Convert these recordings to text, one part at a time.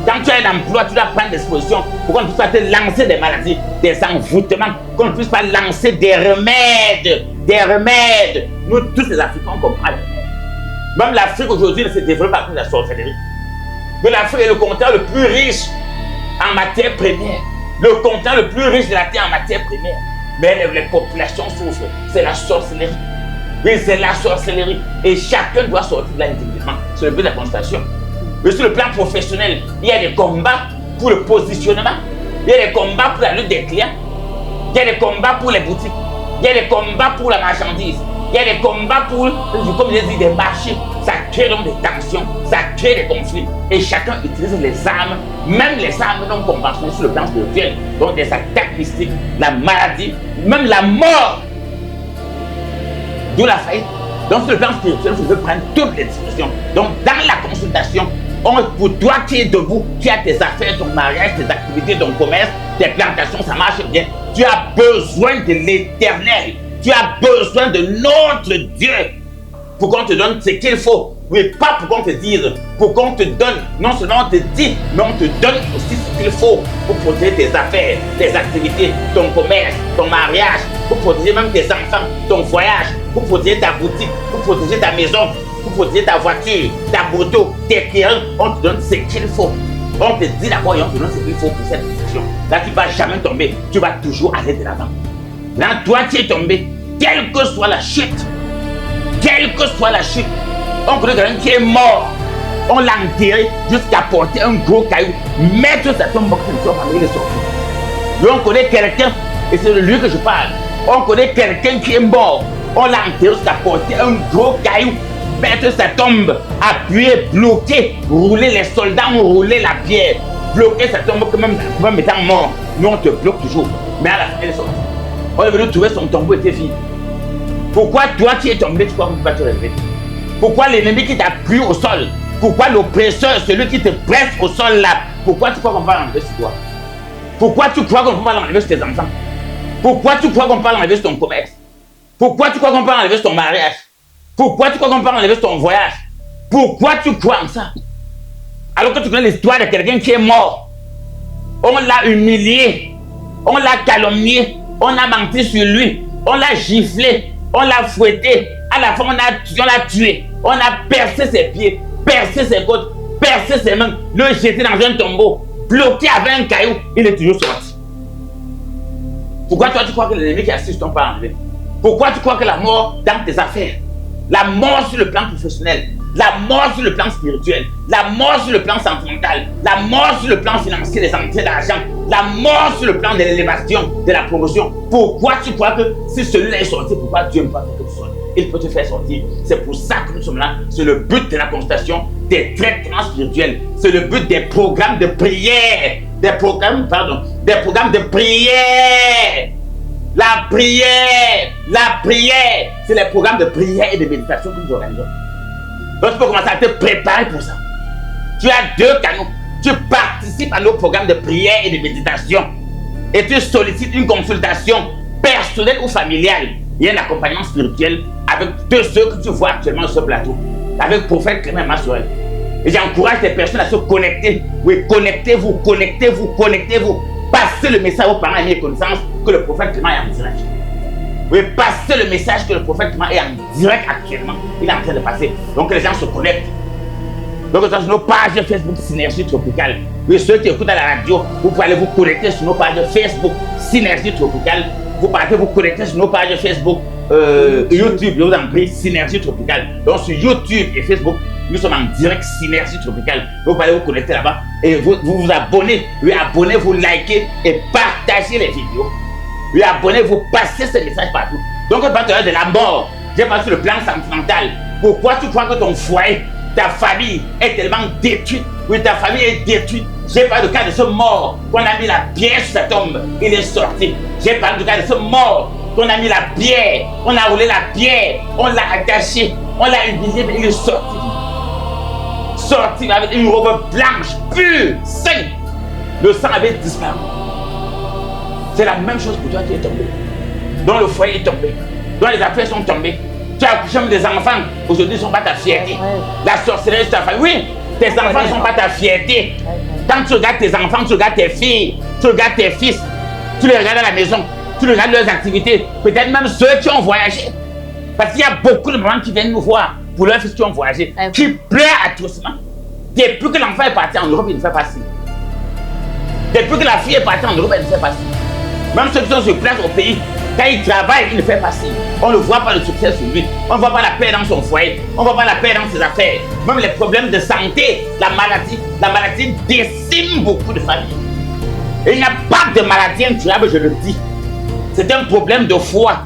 Quand tu as un emploi, tu dois prendre des dispositions pour qu'on ne puisse pas te lancer des maladies, des envoûtements, qu'on ne puisse pas lancer des remèdes. Des remèdes. Nous, tous les Africains, on comprend les remèdes. Même l'Afrique aujourd'hui ne se développe pas comme la sorcellerie. Mais l'Afrique est le continent le plus riche en matière première. Le continent le plus riche de la terre en matière première. Mais les populations souffrent. C'est la sorcellerie. Oui, c'est la sorcellerie. Et chacun doit sortir de là intelligemment. C'est le but de la constatation. Mais sur le plan professionnel, il y a des combats pour le positionnement. Il y a des combats pour la lutte des clients. Il y a des combats pour les boutiques. Il y a des combats pour la marchandise. Il y a des combats pour, comme je dis, des marchés. Ça crée donc des tensions, ça crée des conflits. Et chacun utilise les armes, même les armes non conventionnelles sur le plan spirituel. Donc des attaques mystiques, la maladie, même la mort. D'où la faillite. Donc sur le plan spirituel, vous devez prendre toutes les discussions. Donc dans la consultation, pour toi qui es debout, qui as tes affaires, ton mariage, tes activités, ton commerce, tes plantations, ça marche bien. Tu as besoin de l'Éternel. Tu as besoin de notre Dieu pour qu'on te donne ce qu'il faut. Oui, pas pour qu'on te dise, pour qu'on te donne. Non seulement on te dit, mais on te donne aussi ce qu'il faut pour protéger tes affaires, tes activités, ton commerce, ton mariage, pour protéger même tes enfants, ton voyage, pour protéger ta boutique, pour protéger ta maison, pour protéger ta voiture, ta moto, tes clients. On te donne ce qu'il faut. On te dit d'abord et on te donne ce qu'il faut pour cette situation. Là, tu ne vas jamais tomber. Tu vas toujours aller de l'avant. Là, toi, tu es tombé. Quelle que soit la chute, on connaît quelqu'un qui est mort, on l'a enterré jusqu'à porter un gros caillou, mettre sa tombe pour qu'il soit parmi les sorties. Et on connaît quelqu'un, et c'est de lui que je parle, on connaît quelqu'un qui est mort, on l'a enterré jusqu'à porter un gros caillou, mettre sa tombe, appuyer, bloquer, rouler, les soldats ont roulé la pierre, bloquer sa tombe même étant mort, nous on te bloque toujours, mais à la fin elle est sortie. On est venu trouver son tombeau était vide. Pourquoi toi qui es tombé, tu crois qu'on ne peut pas te relever? Pourquoi l'ennemi qui t'a pris au sol? Pourquoi l'oppresseur, celui qui te presse au sol là? Pourquoi tu crois qu'on va l'enlever sur toi? Pourquoi tu crois qu'on ne peut pas l'enlever sur tes enfants? Pourquoi tu crois qu'on peut pas l'enlever sur ton commerce? Pourquoi tu crois qu'on peut pas l'enlever sur ton mariage? Pourquoi tu crois qu'on peut pas l'enlever sur ton voyage? Pourquoi tu crois en ça? Alors que tu connais l'histoire de quelqu'un qui est mort. On l'a humilié, on l'a calomnié, on a menti sur lui, on l'a giflé, on l'a fouetté, à la fin on l'a tué, on a percé ses pieds, percé ses côtes, percé ses mains, le jeté dans un tombeau, bloqué avec un caillou, il est toujours sorti. Pourquoi toi tu crois que l'ennemi qui assiste ton pas enlevé? Pourquoi tu crois que la mort dans tes affaires, la mort sur le plan professionnel, la mort sur le plan spirituel, la mort sur le plan sentimental, la mort sur le plan financier des entrées d'argent, la mort sur le plan de l'élévation, de la promotion. Pourquoi tu crois que si celui-là est sorti, pourquoi Dieu ne peut pas faire que tu sortes? Il peut te faire sortir. C'est pour ça que nous sommes là. C'est le but de la consultation, des traitements spirituels. C'est le but des programmes de prière. Des programmes de prière. La prière, c'est les programmes de prière et de méditation que nous organisons. Donc tu peux commencer à te préparer pour ça. Tu as deux canaux. Tu participes à nos programmes de prière et de méditation. Et tu sollicites une consultation personnelle ou familiale. Il y a un accompagnement spirituel avec tous ceux que tu vois actuellement sur ce plateau. Avec le prophète Clément Massorel. Et j'encourage les personnes à se connecter. Oui, connectez-vous. Passez le message aux parents et aux connaissances que le prophète Clément est en direct. Oui, passez le message que le prophète Clément est en direct actuellement. Il est en train de passer. Donc les gens se connectent. Donc sur nos pages Facebook Synergie Tropicale. Oui, ceux qui écoutent à la radio, vous pouvez aller vous connecter sur nos pages Facebook Synergie Tropicale. Vous pouvez vous connecter sur nos pages Facebook YouTube, je vous en prie, Synergie Tropicale. Donc sur YouTube et Facebook, nous sommes en direct Synergie Tropicale. Vous pouvez vous connecter là-bas et vous abonnez. Oui, abonnez-vous, likez et partagez les vidéos. Oui, abonnez-vous, passez ce message partout. Donc on parle de la mort. J'ai parlé sur le plan sentimental. Pourquoi tu crois que ton foyer, ta famille est tellement détruite? Oui, ta famille est détruite. J'ai parlé du cas de ce mort qu'on a mis la pierre sur sa tombe, il est sorti. J'ai parlé du cas de ce mort qu'on a mis la pierre, on a roulé la pierre, on l'a attaché, on l'a humilié, mais il est sorti. Sorti avec une robe blanche, pure, saine. Le sang avait disparu. C'est la même chose pour toi qui est tombé. Dont le foyer est tombé, dont les affaires sont tombées. Tu as accouché même des enfants, aujourd'hui ne sont pas ta fierté. La sorcellerie de ta famille, oui, tes enfants ne sont pas ta fierté. Quand tu regardes tes enfants, tu regardes tes filles, tu regardes tes fils, tu les regardes à la maison, tu regardes leurs activités, peut-être même ceux qui ont voyagé. Parce qu'il y a beaucoup de mamans qui viennent nous voir pour leurs fils qui ont voyagé, qui pleurent atrocement. Depuis que l'enfant est parti en Europe, il ne fait pas ci. Depuis que la fille est partie en Europe, elle ne fait pas ci. Même ceux qui sont sur place au pays, quand il travaille, il ne fait pas ci. On ne voit pas le succès sur lui. On ne voit pas la paix dans son foyer. On ne voit pas la paix dans ses affaires. Même les problèmes de santé, la maladie décime beaucoup de familles. Et il n'y a pas de maladie incurable, je le dis. C'est un problème de foi.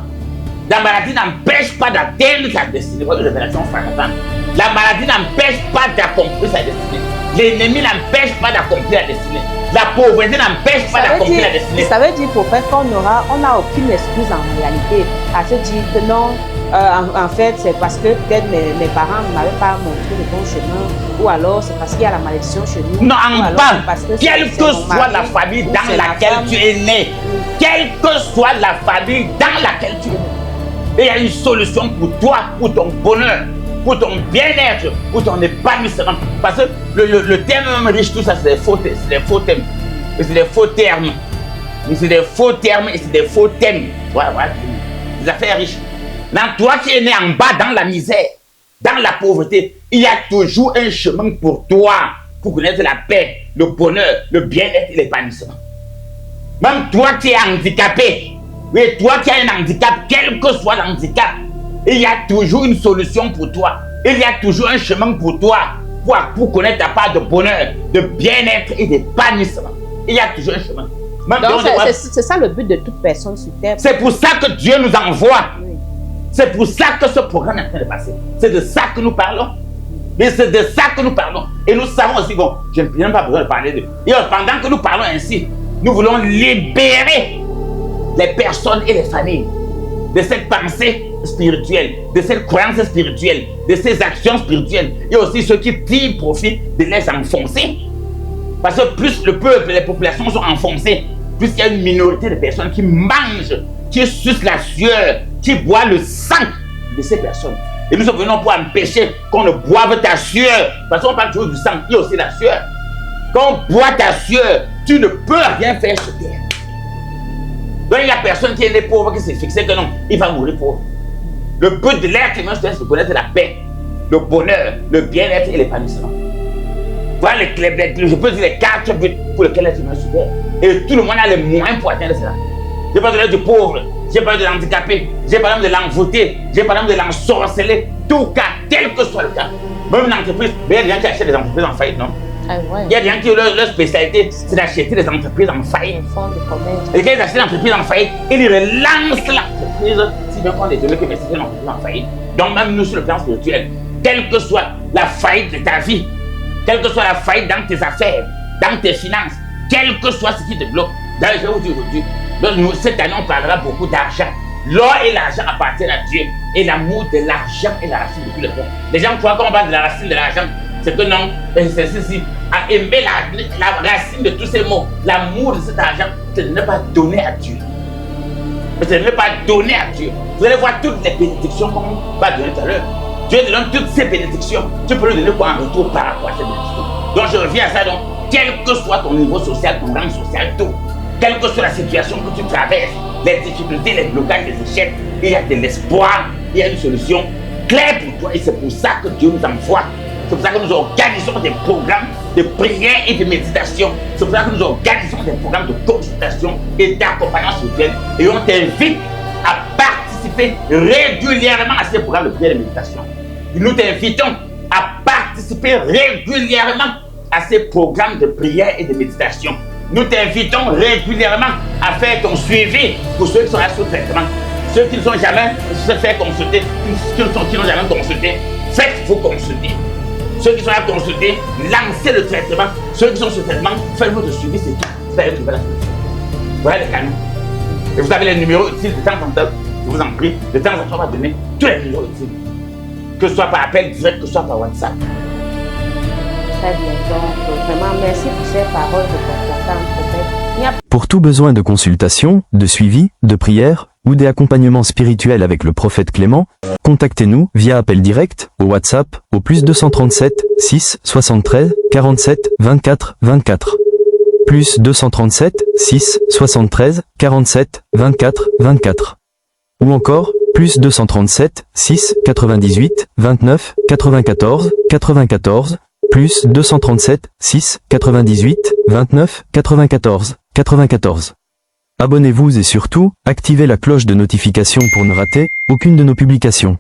La maladie n'empêche pas d'atteindre sa destinée. Votre révélation frappante. La maladie n'empêche pas d'accomplir sa destinée. L'ennemi n'empêche pas d'accomplir la destinée. La pauvreté n'empêche pas d'accomplir la destinée. Ça veut dire, prophète, qu'on n'a aucune excuse en réalité à se dire que non, en fait, c'est parce que peut-être mes parents ne m'avaient pas montré le bon chemin, ou alors c'est parce qu'il y a la malédiction chez nous. Non, en bas, quelle que soit la famille dans laquelle tu es né, quelle que soit la famille dans laquelle tu es né, il y a une solution pour toi, pour ton bonheur, pour ton bien-être, pour ton épanouissement. Parce que le terme riche, tout ça, c'est des faux termes. Et c'est des faux termes. C'est des faux termes et c'est des faux thèmes. Voilà. Des affaires riches. Dans toi qui es né en bas, dans la misère, dans la pauvreté, il y a toujours un chemin pour toi, pour connaître la paix, le bonheur, le bien-être et l'épanouissement. Même toi qui es handicapé, oui, toi qui as un handicap, quel que soit l'handicap, il y a toujours une solution pour toi. Il y a toujours un chemin pour toi, pour connaître ta part de bonheur, de bien-être et d'épanouissement. Il y a toujours un chemin. Donc c'est ça le but de toute personne sur terre. C'est pour ça que Dieu nous envoie. Oui. C'est pour ça que ce programme est en train de passer. C'est de ça que nous parlons. Mais c'est de ça que nous parlons. Et nous savons aussi, bon, je n'ai même pas besoin de parler de... Et pendant que nous parlons ainsi, nous voulons libérer les personnes et les familles de cette pensée spirituelle, de cette croyance spirituelle, de ces actions spirituelles. Et aussi ceux qui tirent profit de les enfoncer. Parce que plus le peuple, les populations sont enfoncées, plus il y a une minorité de personnes qui mangent, qui sucent la sueur, qui boivent le sang de ces personnes. Et nous sommes venus pour empêcher qu'on ne boive ta sueur. Parce qu'on parle toujours du sang, il y a aussi la sueur. Quand on boit ta sueur, tu ne peux rien faire sur terre. Donc il y a personne qui est né pauvre, qui s'est fixé que non, il va mourir pauvre. Le but de l'être humain, c'est de connaître la paix, le bonheur, le bien-être et l'épanouissement. Voilà je peux dire les 4 buts pour lesquels l'être humain se terre. Et tout le monde a les moyens pour atteindre cela. J'ai parlé du pauvre, j'ai parlé de l'handicapé, j'ai parlé de l'envoûté, j'ai parlé de l'ensorcelé. Tout cas, quel que soit le cas. Même une entreprise, mais il y a des gens qui achètent des entreprises en faillite, non? Il y a des gens qui leur spécialité, c'est d'acheter des entreprises en faillite. Et quand ils achètent des entreprises en faillite, ils relancent l'entreprise, si bien qu'on est donné que c'est une entreprise en faillite. Donc même nous sur le plan spirituel, quelle que soit la faillite de ta vie, quelle que soit la faillite dans tes affaires, dans tes finances, quel que soit ce qui te bloque. D'ailleurs, je vais vous dire aujourd'hui, cette année on parlera beaucoup d'argent. L'or et l'argent appartiennent à Dieu. Et l'amour de l'argent est la racine de tout le monde. Les gens croient qu'on parle de la racine de l'argent. C'est que non, c'est ceci. À aimer la racine de tous ces mots, l'amour de cet argent, c'est de ne pas donner à Dieu. C'est de ne pas donner à Dieu. Vous allez voir toutes les bénédictions qu'on va donner tout à l'heure. Dieu te donne toutes ces bénédictions. Tu peux lui donner quoi en retour par rapport à ces bénédictions. Donc je reviens à ça. Donc, quel que soit ton niveau social, ton rang social, tout, quelle que soit la situation que tu traverses, les difficultés, les blocages, les échecs, il y a de l'espoir, il y a une solution claire pour toi. Et c'est pour ça que Dieu nous envoie. C'est pour ça que nous organisons des programmes de prière et de méditation. C'est pour ça que nous organisons des programmes de consultation et d'accompagnement spirituel. Et on t'invite à participer régulièrement à ces programmes de prière et de méditation. Nous t'invitons à participer régulièrement à ces programmes de prière et de méditation. Nous t'invitons régulièrement à faire ton suivi pour ceux qui sont là sous traitement. Ceux qui ne sont jamais se faire consulter, qui n'ont jamais consulté, faites-vous consulter. Ceux qui sont là consulter, lancez le traitement. Ceux qui sont sur traitement, faites votre suivi, c'est tout. Vous allez trouver la solution. Voilà les canaux. Et vous avez les numéros utiles de temps en temps. Je vous en prie, de temps en temps, on va donner tous les numéros utiles. Que ce soit par appel direct, que ce soit par WhatsApp. très bien. Donc, vraiment, merci pour ces paroles réconfortantes, prophète. Il y a Pour tout besoin de consultation, de suivi, de prière, ou des accompagnements spirituels avec le prophète Clément, contactez-nous via appel direct, au WhatsApp, au +237 6 73 47 24 24. +237 6 73 47 24 24. Ou encore, +237 6 98 29 94 94, +237 6 98 29 94 94. Abonnez-vous et surtout, activez la cloche de notification pour ne rater aucune de nos publications.